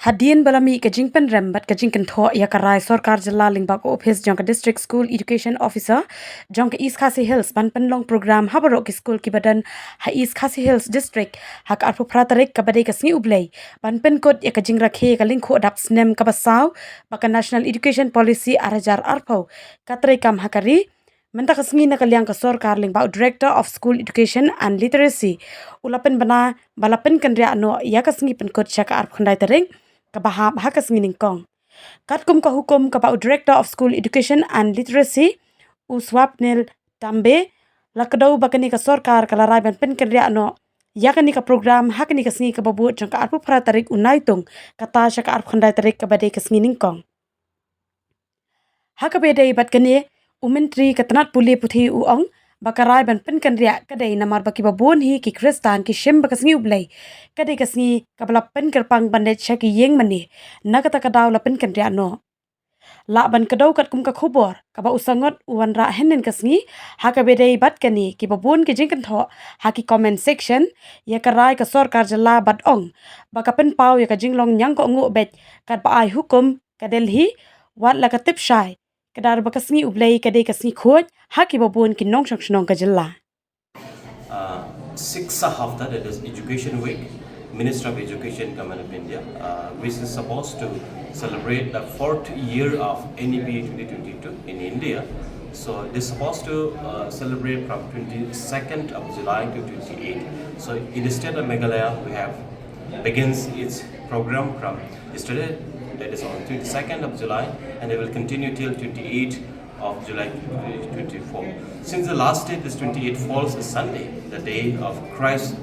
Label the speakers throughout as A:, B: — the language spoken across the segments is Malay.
A: Hadian balami kajing Pyndem bat kajing kentho ya karai Sorkar Jilla lingbak office jong ka district school education officer jong ka East Khasi Hills ban Pynlong program habarok ki school ki badan ha East Khasi Hills district hak arpu pratarik ka badai ka Sngi Blei ban penkot ya kajing rakhe ka lingkho dap snem ka basaw baka national education policy arajar arpau katrai kam hakari Menta kasngi na kaliang ka Sorkar lingbak director of school education and literacy ulapen bana balapen kendria no ya kasngi penkot syaka arp khandai tering kabahap hakas nginingkong. Katkum ka hukum kabau Director of School Education and Literacy Uswapnil Tambe lakadau bakani ka Sorkar kalarai ban pen kerja no yakani ka program hakani ka sngi ka babu jang ka arpu para tarik unaitung kata sya ka arp khandai tarik ka badai ka nginingkong. Hakabedai bat kani umentri katanat puli puthi uong bakarai ban pen kerja kadai namar baki babon hi ki Kristan ki shem bakas ngi Blei kadai kasngi kabala pen kerpang bandet syaki yeng mani nakata kadau la pen kerja no la ban kadau kat kum ka khobor kaba usangot uwan ra henen kasngi hakabedai bat kani ki babon ki jingkan tho haki comment section ya karai ka Sorkar Jilla bat ong baka pen pau ya ka jinglong nyang ko ngu bet kat ba ai hukum ka Delhi wat la ka tip shai kadar bakasngi Blei kadai kasngi khoj haki babon ki nong shong ka Jilla
B: 6 hafta, that is Education Week, Minister of Education Government of India, which is supposed to celebrate the 4th year of NEP 2022 in India. So it is supposed to celebrate from 22nd of July to 28th. So in the state of Meghalaya, we have begins its program from yesterday, that is on 22nd of July, and it will continue till 28th of July 2024. Since the last day, this 28th falls a Sunday, the day of Christ's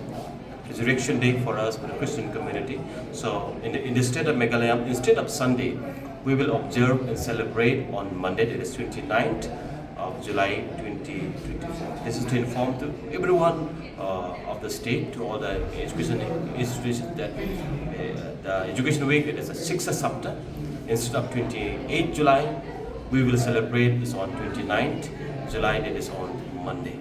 B: resurrection day for us, for the Christian community. So in the state of Meghalaya, instead of Sunday, we will observe and celebrate on Monday, that is 29th of July 2024. This is to inform to everyone of the state, to all the education institutions that the education week, it is a 6th September. Instead of 28th July, we will celebrate this on 29th July, that is on Monday.